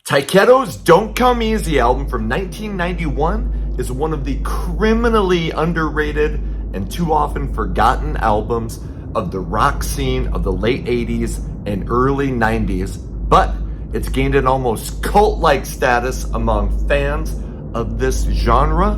Tyketto's Don't Come Easy album from 1991 is one of the criminally underrated and too often forgotten albums of the rock scene of the late 80s and early 90s, but it's gained an almost cult-like status among fans of this genre,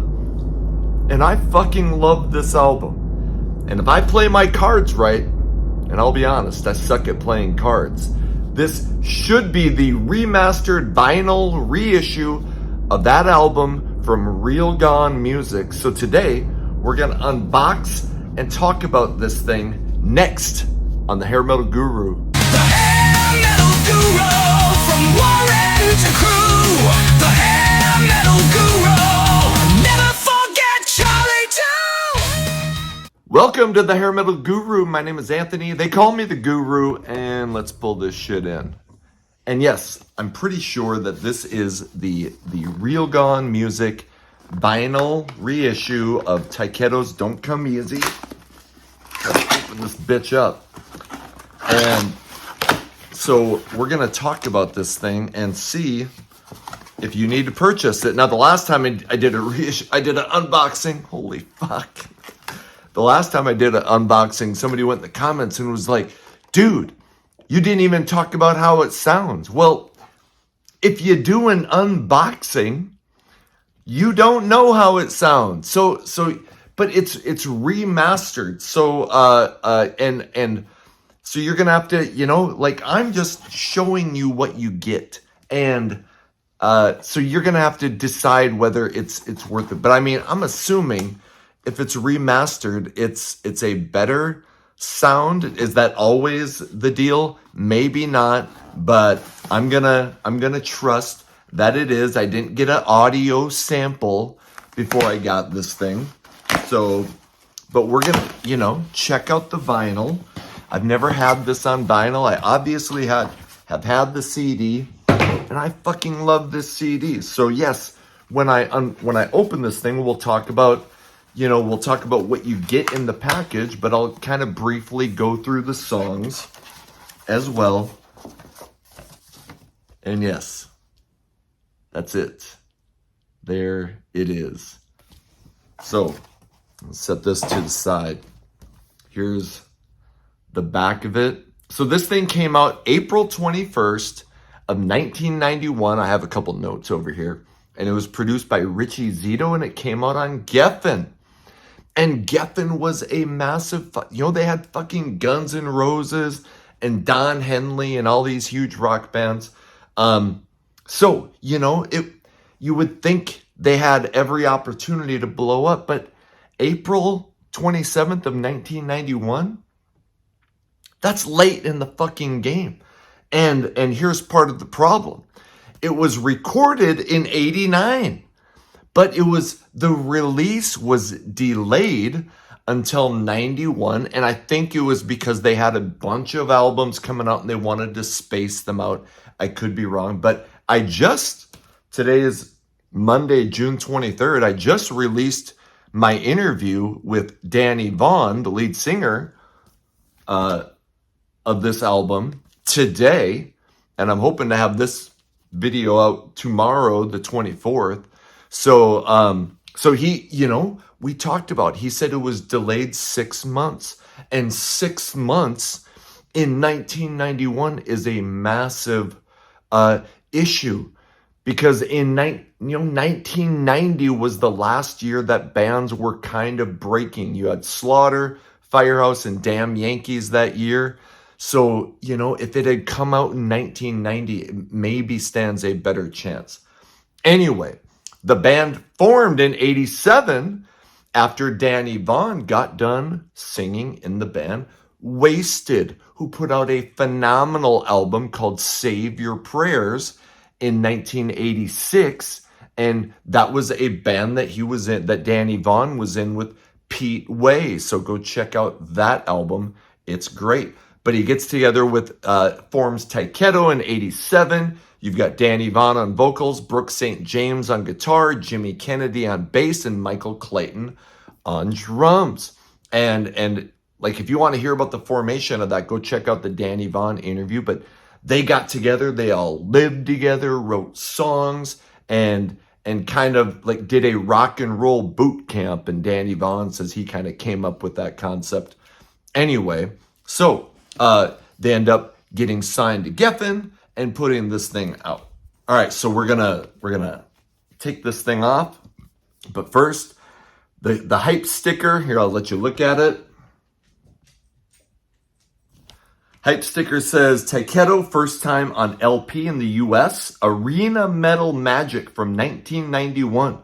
and I fucking love this album. And if I play my cards right, and I'll be honest, I suck at playing cards, this should be the remastered vinyl reissue of that album from Real Gone Music. So today, we're going to unbox and talk about this thing next on the Hair Metal Guru. The Hair Metal Guru, from Warren to Crew. The Hair Metal Guru, never forget Charlie too. Welcome to the Hair Metal Guru. My name is Anthony. They call me the Guru, and let's pull this shit in. And yes, I'm pretty sure that this is the Real Gone Music vinyl reissue of Tyketto's Don't Come Easy. Let's open this bitch up. And so we're going to talk about this thing and see if you need to purchase it. Now, the last time I did a reissue, I did an unboxing. Holy fuck. The last time I did an unboxing, somebody went in the comments and was like, dude, you didn't even talk about how it sounds. Well, if you do an unboxing, you don't know how it sounds. But it's remastered. And so you're gonna have to, I'm just showing you what you get. And so you're gonna have to decide whether it's worth it. But I mean, I'm assuming if it's remastered, it's a better sound. Is that always the deal? Maybe not, but I'm gonna trust that it is. I didn't get an audio sample before I got this thing. So, but we're gonna, check out the vinyl. I've never had this on vinyl. I obviously have had the CD, and I fucking love this CD. So yes, when I open this thing, we'll talk about what you get in the package, but I'll kind of briefly go through the songs as well. And yes, that's it. There it is. So, let's set this to the side. Here's the back of it. So this thing came out April 21st of 1991. I have a couple notes over here. And it was produced by Richie Zito, and it came out on Geffen. And Geffen was a massive, they had fucking Guns N' Roses and Don Henley and all these huge rock bands. So, you would think they had every opportunity to blow up, but April 27th of 1991, that's late in the fucking game. And here's part of the problem. It was recorded in 89. But the release was delayed until 91, and I think it was because they had a bunch of albums coming out and they wanted to space them out. I could be wrong, but today is Monday, June 23rd, I just released my interview with Danny Vaughn, the lead singer of this album, today, and I'm hoping to have this video out tomorrow, the 24th. So he, we talked about, he said it was delayed 6 months, and 6 months in 1991 is a massive, issue, because in 1990 was the last year that bands were kind of breaking. You had Slaughter, Firehouse, and Damn Yankees that year. So, if it had come out in 1990, it maybe stands a better chance. Anyway, the band formed in 87 after Danny Vaughn got done singing in the band Wasted, who put out a phenomenal album called Save Your Prayers in 1986. And that was a band that he was in, that Danny Vaughn was in with Pete Way. So go check out that album. It's great. But he gets together with, forms Tyketto in 87. You've got Danny Vaughn on vocals, Brooks St. James on guitar, Jimmy Kennedy on bass, and Michael Clayton on drums. And if you want to hear about the formation of that, go check out the Danny Vaughn interview. But they got together, they all lived together, wrote songs, and kind of like did a rock and roll boot camp. And Danny Vaughn says he kind of came up with that concept. Anyway, so they end up getting signed to Geffen and putting this thing out. All right, so we're gonna take this thing off, but first, the hype sticker here. I'll let you look at it. Hype sticker says Tyketto first time on LP in the U.S. Arena Metal Magic from 1991,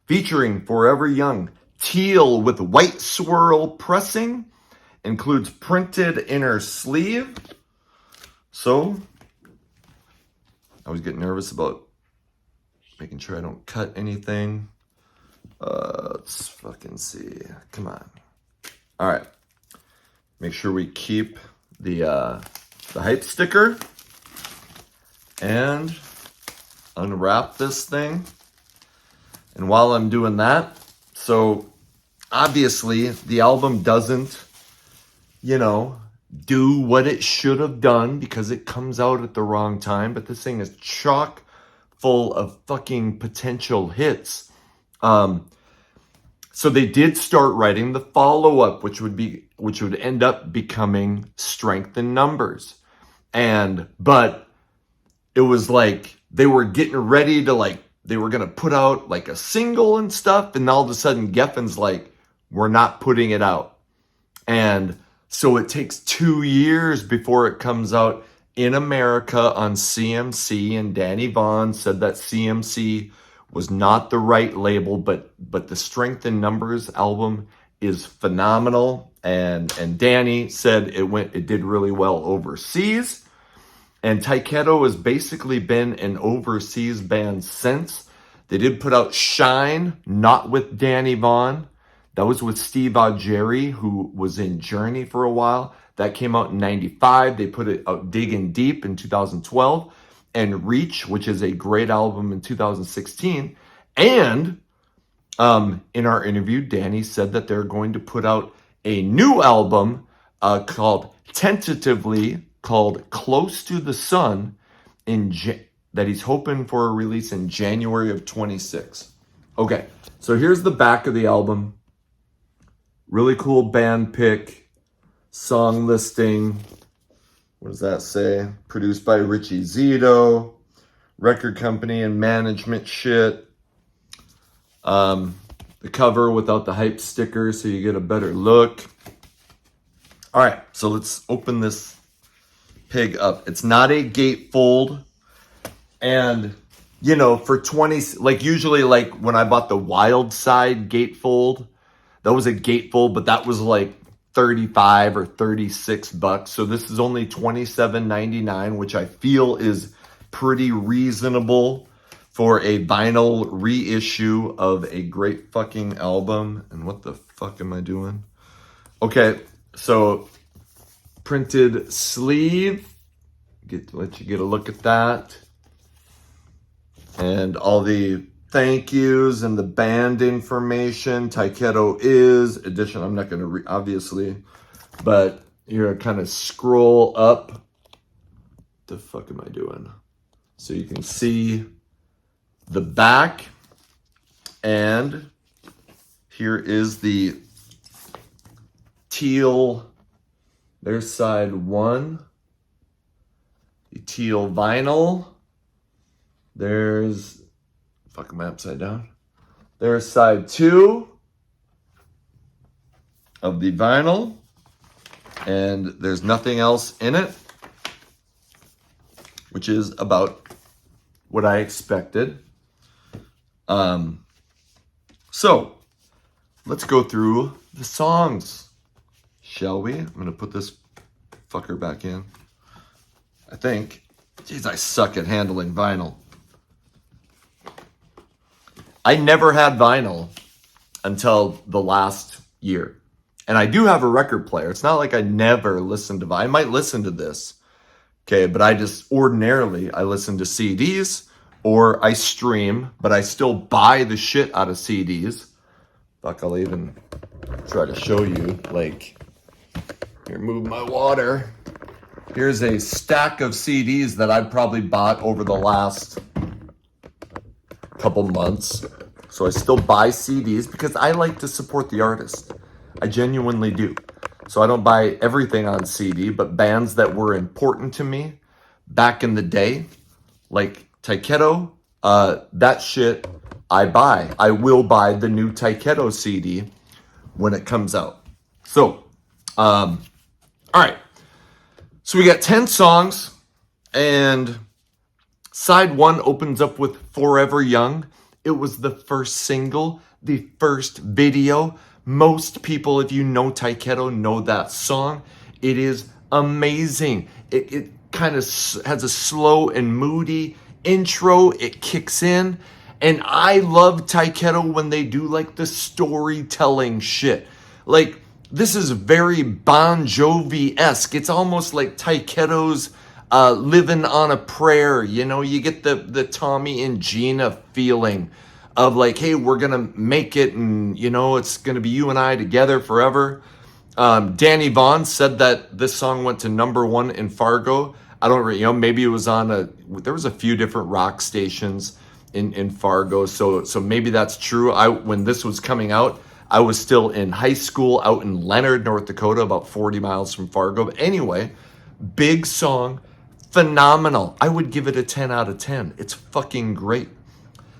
featuring Forever Young, teal with white swirl pressing, includes printed inner sleeve. So I always get nervous about making sure I don't cut anything. Let's fucking see. Come on. All right. Make sure we keep the hype sticker and unwrap this thing. And while I'm doing that, so obviously the album doesn't, do what it should have done because it comes out at the wrong time, but this thing is chock full of fucking potential hits. So they did start writing the follow-up, which would end up becoming Strength in Numbers. But it was like they were getting ready to they were going to put out like a single and stuff. And all of a sudden Geffen's like, we're not putting it out. And so it takes 2 years before it comes out in America on CMC. And Danny Vaughn said that CMC was not the right label, but the Strength in Numbers album is phenomenal. And Danny said it did really well overseas. And Tyketto has basically been an overseas band since. They did put out Shine, not with Danny Vaughn. That was with Steve Augeri, who was in Journey for a while. That came out in 95. They put it out Digging Deep in 2012. And Reach, which is a great album, in 2016. And in our interview, Danny said that they're going to put out a new album tentatively called Close to the Sun that he's hoping for a release in January of 26. Okay, so here's the back of the album. Really cool band pick, song listing. What does that say? Produced by Richie Zito, record company and management shit. The cover without the hype sticker so you get a better look. All right, so let's open this pig up. It's not a gatefold. And, for 20, usually when I bought the Wild Side gatefold, that was a gatefold, but that was like $35 or $36. So this is only $27.99, which I feel is pretty reasonable for a vinyl reissue of a great fucking album. And what the fuck am I doing? Okay, so printed sleeve. Let you get a look at that. And all the thank yous and the band information. Tyketto is edition. I'm not going to read, obviously, but you're kind of scroll up. What the fuck am I doing? So you can see the back. And here is the teal. There's side one. The teal vinyl. There's, fuck, am I upside down? There's side two of the vinyl. And there's nothing else in it, which is about what I expected. So let's go through the songs, shall we? I'm going to put this fucker back in, I think. Jeez, I suck at handling vinyl. I never had vinyl until the last year. And I do have a record player. It's not like I never listened to vinyl. I might listen to this, okay? But I just ordinarily, I listen to CDs or I stream, but I still buy the shit out of CDs. Fuck, I'll even try to show you, here, move my water. Here's a stack of CDs that I've probably bought over the last couple months. So I still buy CDs because I like to support the artist. I genuinely do. So I don't buy everything on CD, but bands that were important to me back in the day, like Tyketto, that shit I buy. I will buy the new Tyketto CD when it comes out. So, all right. So we got 10 songs, and side one opens up with Forever Young. It was the first single, the first video. Most people, if you know Tyketto, know that song. It is amazing. It kind of has a slow and moody intro. It kicks in. And I love Tyketto when they do like the storytelling shit. Like, this is very Bon Jovi-esque. It's almost like Tyketto's Living on a Prayer. You know, you get the Tommy and Gina feeling of like, hey, we're going to make it, and, you know, it's going to be you and I together forever. Danny Vaughn said that this song went to #1 in Fargo. I don't, you know, maybe it was there was a few different rock stations in Fargo. So maybe that's true. When this was coming out, I was still in high school out in Leonard, North Dakota, about 40 miles from Fargo. But anyway, big song, phenomenal. I would give it a 10 out of 10. It's fucking great.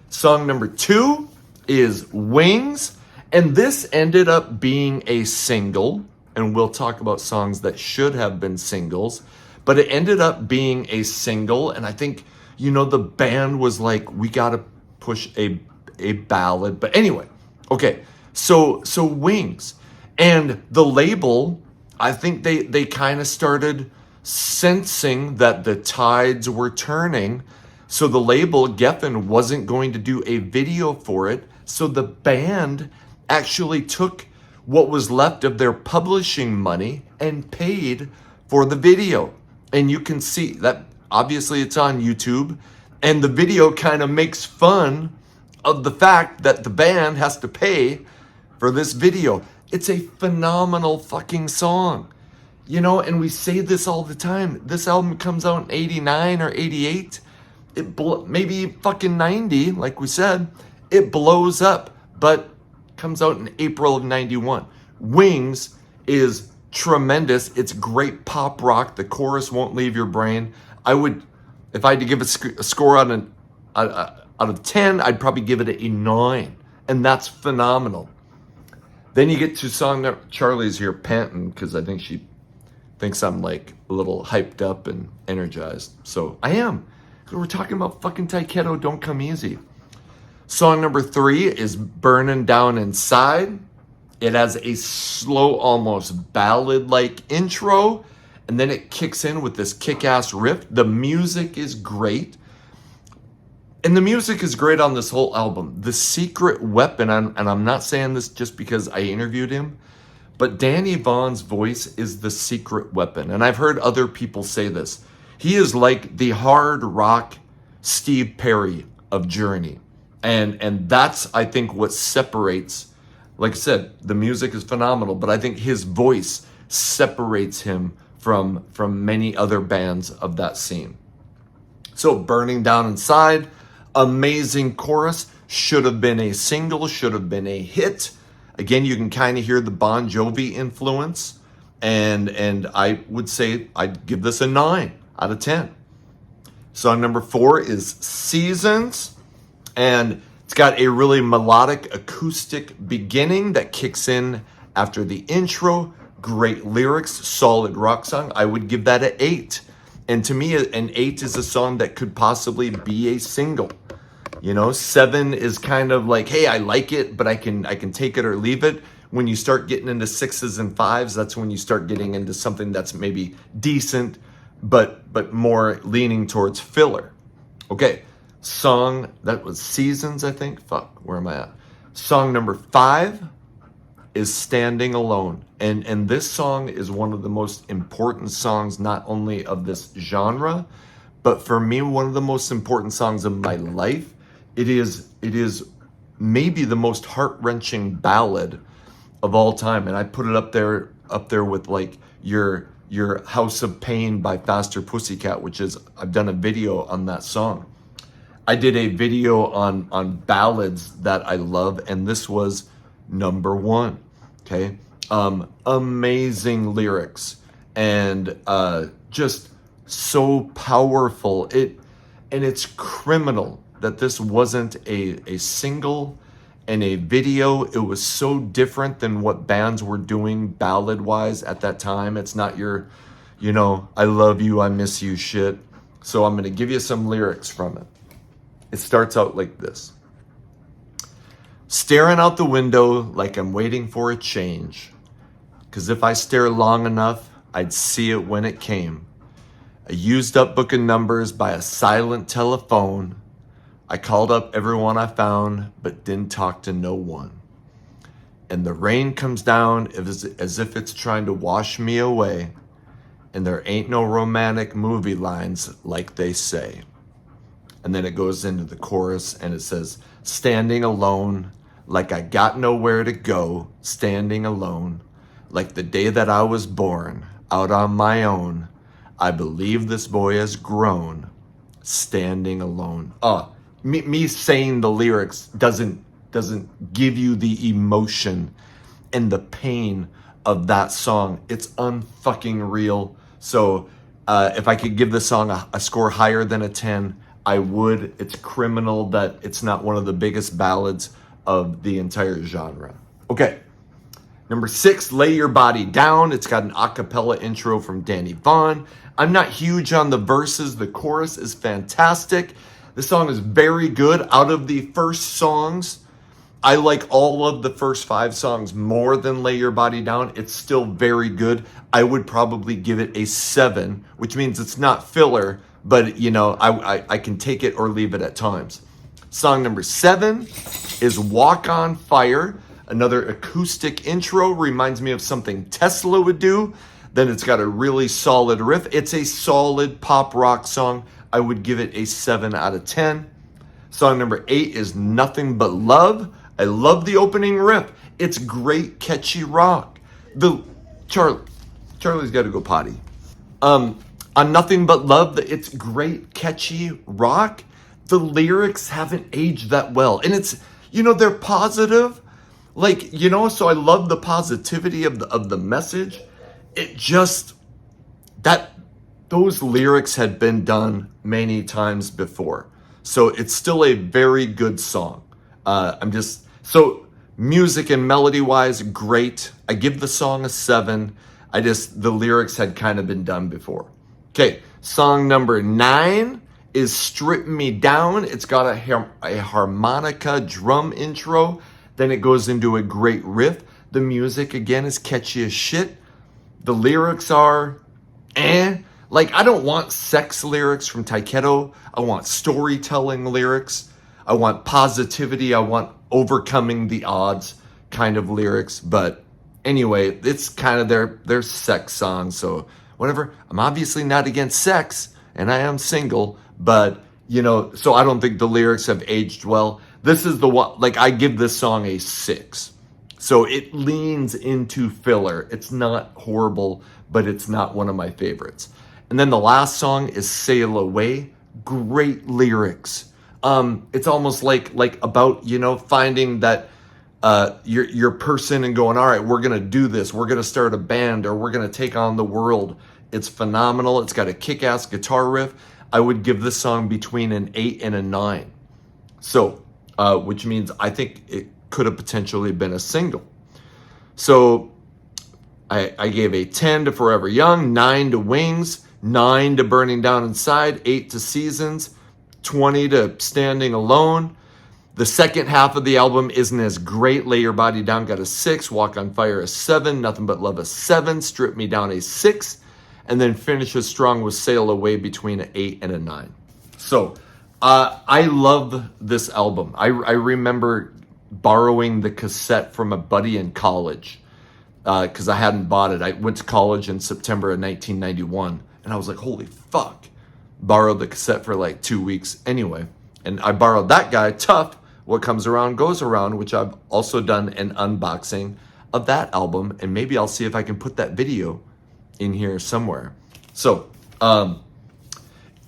Song number 2 is Wings. And this ended up being a single. And we'll talk about songs that should have been singles. But it ended up being a single. And I think, you know, the band was like, we got to push a ballad. But anyway, okay. So Wings, and the label, I think they kind of started sensing that the tides were turning. So the label, Geffen, wasn't going to do a video for it. So the band actually took what was left of their publishing money and paid for the video. And you can see that, obviously it's on YouTube, and the video kind of makes fun of the fact that the band has to pay for this video. It's a phenomenal fucking song. You know, and we say this all the time. This album comes out in 89 or 88. Maybe fucking 90, like we said. It blows up, but comes out in April of 91. Wings is tremendous. It's great pop rock. The chorus won't leave your brain. If I had to give a score out of 10, I'd probably give it a 9. And that's phenomenal. Then you get to song that Charlie's here panting because I think she thinks I'm like a little hyped up and energized. So I am. We're talking about fucking Tyketto, Don't Come Easy. Song number 3 is Burning Down Inside. It has a slow, almost ballad-like intro, and then it kicks in with this kick-ass riff. The music is great. And the music is great on this whole album. The secret weapon, and I'm not saying this just because I interviewed him, but Danny Vaughn's voice is the secret weapon. And I've heard other people say this. He is like the hard rock Steve Perry of Journey. And that's, I think, what separates, like I said, the music is phenomenal, but I think his voice separates him from many other bands of that scene. So Burning Down Inside, amazing chorus, should have been a single, should have been a hit. Again, you can kind of hear the Bon Jovi influence, and I would say I'd give this a 9 out of 10. Song number 4 is Seasons, and it's got a really melodic acoustic beginning that kicks in after the intro. Great lyrics, solid rock song. I would give that an 8. And to me, an 8 is a song that could possibly be a single. You know, 7 is kind of like, hey, I like it, but I can take it or leave it. When you start getting into 6s and 5s, that's when you start getting into something that's maybe decent, but more leaning towards filler. Okay, song, that was Seasons, I think. Fuck, where am I at? Song number 5 is Standing Alone. And this song is one of the most important songs, not only of this genre, but for me, one of the most important songs of my life. It is maybe the most heart-wrenching ballad of all time. And I put it up there with like your your House of Pain by Faster Pussycat, which is, I've done a video on that song. I did a video on ballads that I love, and this was number one. Okay, amazing lyrics and just so powerful. It's criminal that this wasn't a single and a video. It was so different than what bands were doing ballad wise at that time. It's not your, I love you, I miss you shit. So I'm gonna give you some lyrics from it. It starts out like this. Staring out the window like I'm waiting for a change. 'Cause if I stare long enough, I'd see it when it came. A used up book of numbers by a silent telephone. I called up everyone I found, but didn't talk to no one. And the rain comes down as if it's trying to wash me away. And there ain't no romantic movie lines like they say. And then it goes into the chorus and it says, standing alone, like I got nowhere to go, standing alone, like the day that I was born, out on my own. I believe this boy has grown, standing alone. Me saying the lyrics doesn't give you the emotion and the pain of that song. It's unfucking real. So if I could give this song a score higher than a 10, I would. It's criminal that it's not one of the biggest ballads of the entire genre. Okay, number 6, Lay Your Body Down. It's got an a cappella intro from Danny Vaughn. I'm not huge on the verses. The chorus is fantastic. The song is very good. Out of the first songs, I like all of the first 5 songs more than Lay Your Body Down. It's still very good. I would probably give it a 7, which means it's not filler, but I can take it or leave it at times. Song number 7 is Walk on Fire. Another acoustic intro, reminds me of something Tesla would do. Then it's got a really solid riff. It's a solid pop rock song. I would give it a 7 out of 10. Song number 8 is Nothing But Love. I love the opening riff. It's great, catchy rock. Charlie's got to go potty. On Nothing But Love, it's great, catchy rock. The lyrics haven't aged that well. And it's, they're positive. So I love the positivity of the message. It just, those lyrics had been done many times before. So it's still a very good song. So music and melody wise, great. I give the song a 7. The lyrics had kind of been done before. Okay, song number 9 is Strip Me Down. It's got a harmonica drum intro. Then it goes into a great riff. The music, again, is catchy as shit. The lyrics are I don't want sex lyrics from Tyketto. I want storytelling lyrics. I want positivity. I want overcoming the odds kind of lyrics. But anyway, it's kind of their sex song. So whatever. I'm obviously not against sex, and I am single. But, so I don't think the lyrics have aged well. This is the one, I give this song a 6. So it leans into filler. It's not horrible, but it's not one of my favorites. And then the last song is Sail Away. Great lyrics. It's almost like about, finding that your person and going, all right, we're going to do this. We're going to start a band, or we're going to take on the world. It's phenomenal. It's got a kick-ass guitar riff. I would give this song between an 8 and a 9. So, which means I think it could have potentially been a single. So I gave a 10 to Forever Young, 9 to Wings, 9 to Burning Down Inside, 8 to Seasons, 20 to Standing Alone. The second half of the album isn't as great. Lay Your Body Down got a 6, Walk on Fire a 7, Nothing But Love a 7, Strip Me Down a 6, and then finishes strong with Sail Away between an 8 and a 9. So I love this album. I remember borrowing the cassette from a buddy in college because I hadn't bought it. I went to college in September of 1991, and I was like, holy fuck. Borrowed the cassette for 2 weeks anyway. And I borrowed that guy, Tough, What Comes Around Goes Around, which I've also done an unboxing of that album. And maybe I'll see if I can put that video in here somewhere. So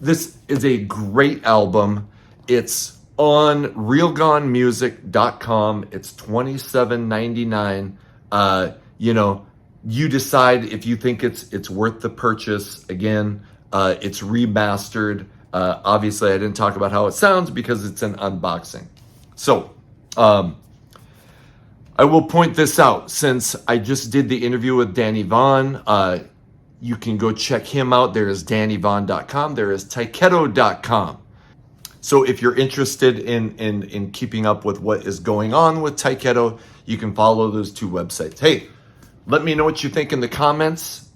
this is a great album. It's on realgonemusic.com. It's $27.99. You know, you decide if you think it's worth the purchase. Again, it's remastered. Obviously, I didn't talk about how it sounds because it's an unboxing. So, I will point this out since I just did the interview with Danny Vaughn. You can go check him out. There is DannyVaughn.com. There is Tyketto.com. So if you're interested in keeping up with what is going on with Tyketto, you can follow those two websites. Hey, let me know what you think in the comments.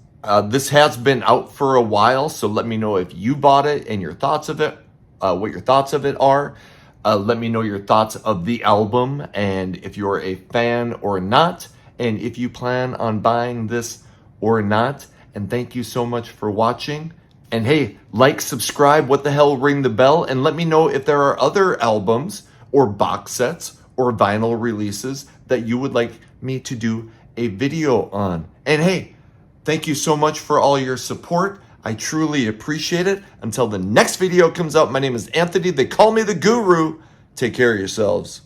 This has been out for a while, so let me know if you bought it and your thoughts of it, what your thoughts of it are. Let me know your thoughts of the album and if you're a fan or not, and if you plan on buying this or not. And thank you so much for watching. And hey, like, subscribe, what the hell, ring the bell, and let me know if there are other albums or box sets or vinyl releases that you would like me to do a video on. And hey, thank you so much for all your support. I truly appreciate it. Until the next video comes out, my name is Anthony. They call me the Guru. Take care of yourselves.